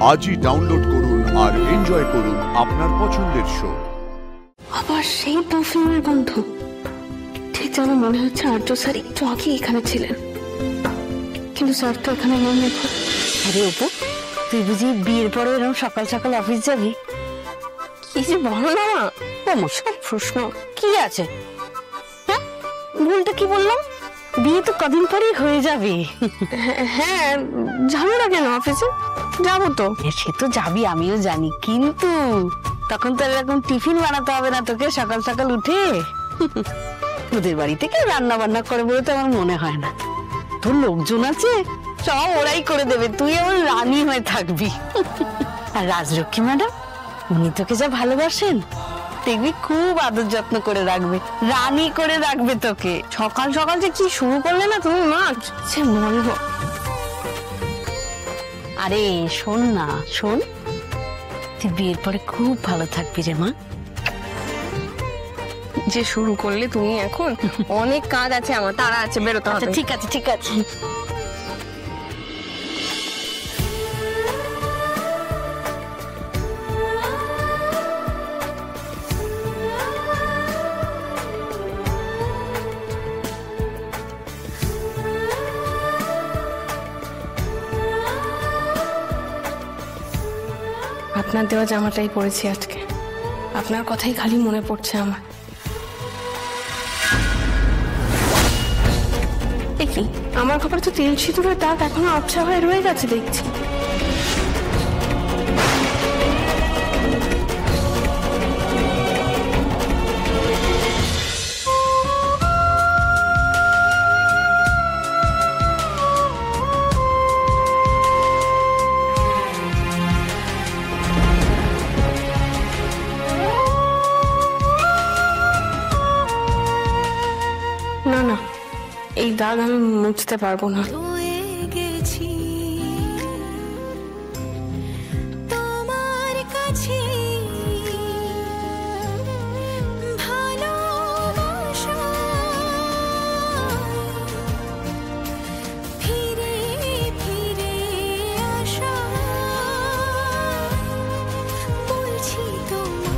আজই ডাউনলোড করুন আর এনজয় করুন আপনার পছন্দের শো। আবার সেই পারফিউমের গন্ধ, ঠিক যেন মনে হচ্ছে আর্য স্যার একটু আগে এখানে ছিলেন, কিন্তু স্যার তো এখানে নেই এখন। আরে অপু, তুই বুঝি বিয়ের পরে এরকম সকাল সকাল অফিস যাবি? কি যে বলো না মা, সব প্রশ্ন কি আছে? হ্যাঁ, ভুলটা কি বললাম? বিয়ে তো কদিন পরেই হয়ে যাবে। হ্যাঁ, যাবো না কেন অফিসে? যাবো তো। সে তো যাবি, আমিও জানি, কিন্তু তখন তো এরকম টিফিন বানাতে হবে না তোকে সকাল সকাল উঠে। তোদের বাড়ি থেকে রান্না বান্না করে বলে তো আমার মনে হয় না। তোর লোকজন আছে, সব ওরাই করে দেবে, তুই আমার রানী হয়ে থাকবি। আর রাজলক্ষ্মী ম্যাডাম, উনি তোকে যা ভালোবাসেন, দেখবি খুব আদর যত্ন করে রাখবে, রানী করে রাখবে তোকে। সকাল সকাল যে কি শুরু করলে না তুমি মা, সে বলবো। আরে শোন না, শোন, তুই বিয়ের পরে খুব ভালো থাকবি রে মা। যে শুরু করলে তুমি এখন, অনেক কাজ আছে আমার, তারা আছে, বেরোতে হবে। ঠিক আছে ঠিক আছে। আপনার দেওয়া জামাটাই পরেছি আজকে, আপনার কথাই খালি মনে পড়ছে আমার। কি আমার খবর তো তেল সিঁদুরের দাগ এখনো আবছা হয়ে রয়ে গেছে দেখছি। না না, এই দাগ আমি মুছতে পারবো না। তোমার কাছে ভালোবাসা ফিরে ফিরে আসা বলছি তোমার।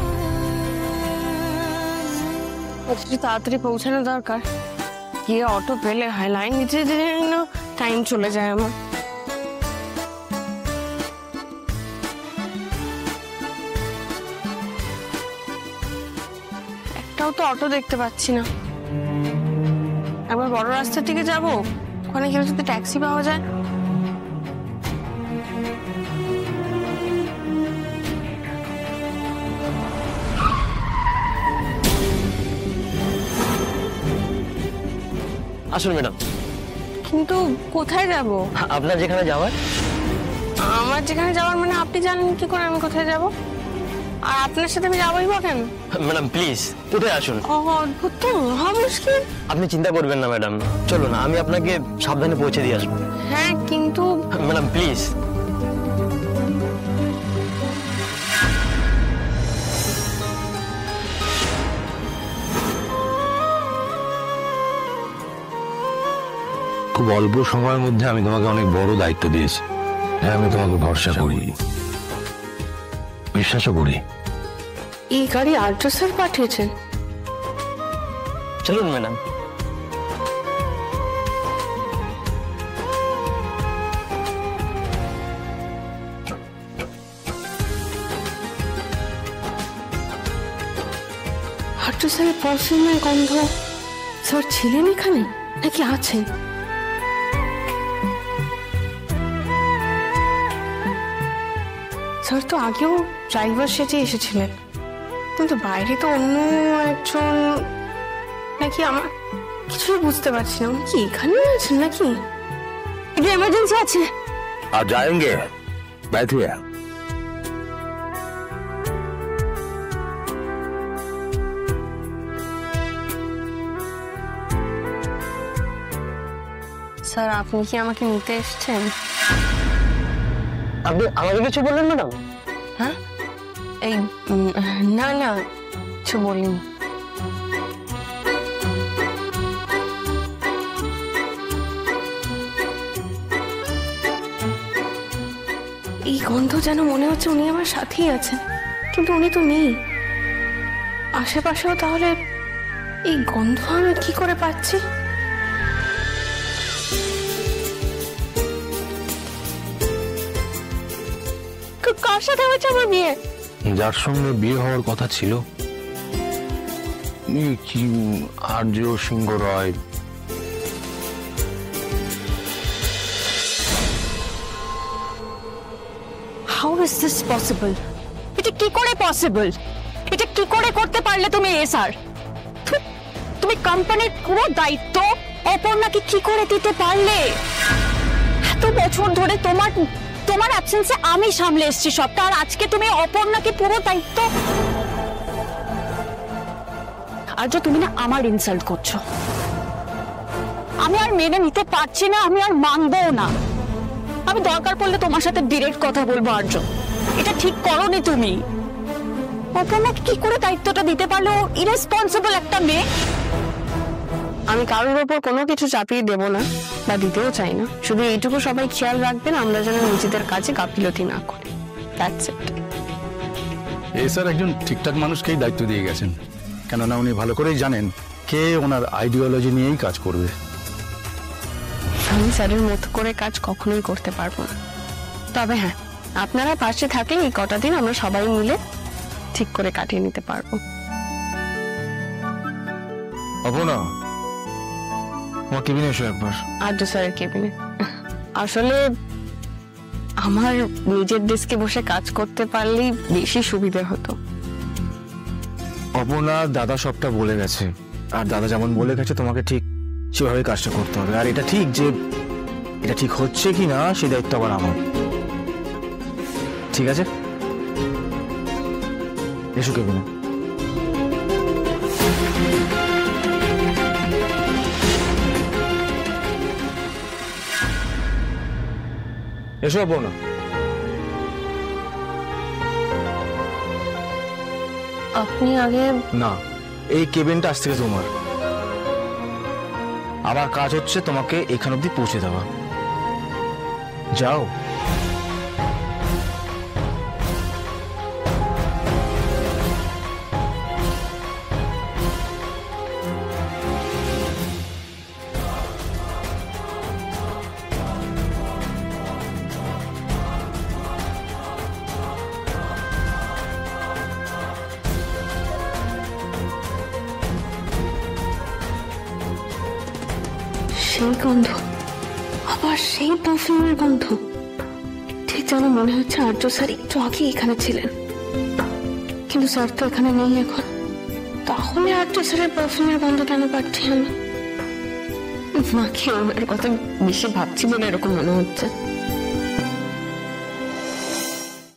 একটু তাড়াতাড়ি পৌঁছানো দরকার, গিয়ে অটো পেলে হয়, লাইন দিতে দিতে না টাইম চলে যায় আমার। একটাও তো অটো দেখতে পাচ্ছি না। একবার বড় রাস্তার দিকে যাব, ওখানে গেলে যদি ট্যাক্সি পাওয়া যায়। আসুন ম্যাডাম। কিন্তু কোথায় যাব? আপনার যেখানে যাওয়ার। আমার যেখানে যাওয়ার মানে আপনি জানেন কি করে আমি কোথায় যাব? আর আপনার সাথে আমি যাবোই বা কেন? ম্যাডাম প্লিজ উঠে আসুন। অদ্ভুত তো, মহা মুশকিল। আপনি চিন্তা করবেন না ম্যাডাম, চলুন আমি আপনাকে সাবধানে পৌঁছে দিয়ে আসবো। হ্যাঁ কিন্তু ম্যাডাম প্লিজ। খুব অল্প সময়ের মধ্যে আমি তোমাকে অনেক বড় দায়িত্ব দিয়েছি। হ্যাঁ, আমি তোমাকে ভরসা করি, বিশ্বাসও করি। এই গাড়ি আর্য স্যার পাঠিয়েছেন? চলুন ম্যাডাম। আর্য স্যারের পারফিউমের গন্ধ। স্যার ছিলেন এখানে নাকি আছেন? স্যার তো আগেও ড্রাইভার সেজে এসেছিলেন, কিন্তু বাইরে তো অন্য একজন নাকি, আমার কিছুই বুঝতে পারছি না। উনি কি এখানে আছেন নাকি? একটু এমার্জেন্সি আছে। আর যাएंगे बैठिए। স্যার আপনি কি আমাকে নিতে এসেছেন? আপনি আমাকে কিছু বললেন ম্যাডাম? হ্যাঁ, এই না না কিছু বলিনি। এই গন্ধ যেন মনে হচ্ছে উনি আমার সাথেই আছেন, কিন্তু উনি তো নেই আশেপাশেও। তাহলে এই গন্ধ আমি কি করে পাচ্ছি? কার সাথে হয়েছে আমার বিয়ে? যার সঙ্গে বিয়ে হওয়ার কথা ছিল, কি Arya Singha Roy. How is this possible? এটা কি করে পসিবল? এটা কি করে করতে পারলে তুমি স্যার? তুমি কোম্পানির পুরো দায়িত্ব অপর্ণাকে কি করে দিতে পারলে? এত বছর ধরে তোমার অ্যাবসেন্সে আমি সামলে এসেছি সবটা, আর আজকে তুমি অপর্ণাকে পুরো দায়িত্ব। আর যে তুমি না আমার ইনসাল্ট করছো, আমি আর মেনে নিতে পারছি না, আমি আর মানবও না। আমি দরকার পড়লে তোমার সাথে ডিরেক্ট কথা বলবো আর্য। এটা ঠিক করোনি তুমি। অপর্ণাকে কি করে দায়িত্বটা দিতে পারলো? ইরেসপন্সিবল একটা মেয়ে। আমি কারোর ওপর কোনো কিছু চাপিয়ে দেব না বা দিতেও চাই না, শুধু এইটুকু সবাই খেয়াল রাখবেন আমরা যেন নিজেদের কাছে গাফিলতি না করি। That's it. এই স্যার একজন ঠিকঠাক মানুষকেই দায়িত্ব দিয়ে গেছেন, কেননা উনি ভালো করেই জানেন কে ওনার আইডিওলজি নিয়েই কাজ করবে। আমি স্যারের মতো করে কাজ কখনোই করতে পারবো না, তবে হ্যাঁ আপনারা পাশে থাকলে এই কটা দিন আমরা সবাই মিলে ঠিক করে কাটিয়ে নিতে পারবো। অপর্ণা, আমার কেবিনে এসো একবার। আর্য স্যারের কেবিনে? আসলে আমার নিজের ডেস্কে বসে কাজ করতে পারলেই বেশি সুবিধা হতো। অপর্ণা দাদা সবটা বলে গেছে, আর দাদা যেমন বলে গেছে তোমাকে ঠিক সেভাবে কাজটা করতে হবে। আর এটা ঠিক যে এটা ঠিক হচ্ছে কি না সে দায়িত্ব আবার আমার। ঠিক আছে, এসো কেবিনে। এসো অপর্ণা। আপনি আগে? না, এই কেবিনটা আজ থেকে তোমার। আমার কাজ হচ্ছে তোমাকে এখান অব্দি পৌঁছে দেওয়া। যাও। সেই গন্ধ, আবার সেই পারফিউমের গন্ধ। ঠিক যেন মনে হচ্ছে আর্য স্যার একটু আগে এখানে ছিলেন, কিন্তু স্যার তো এখানে নেই এখন। তাহলে আর্য স্যারের পারফিউমের গন্ধ কেন পাচ্ছি আমি? মাকে ওনার কথা বেশি ভাবছি বলে এরকম মনে হচ্ছে।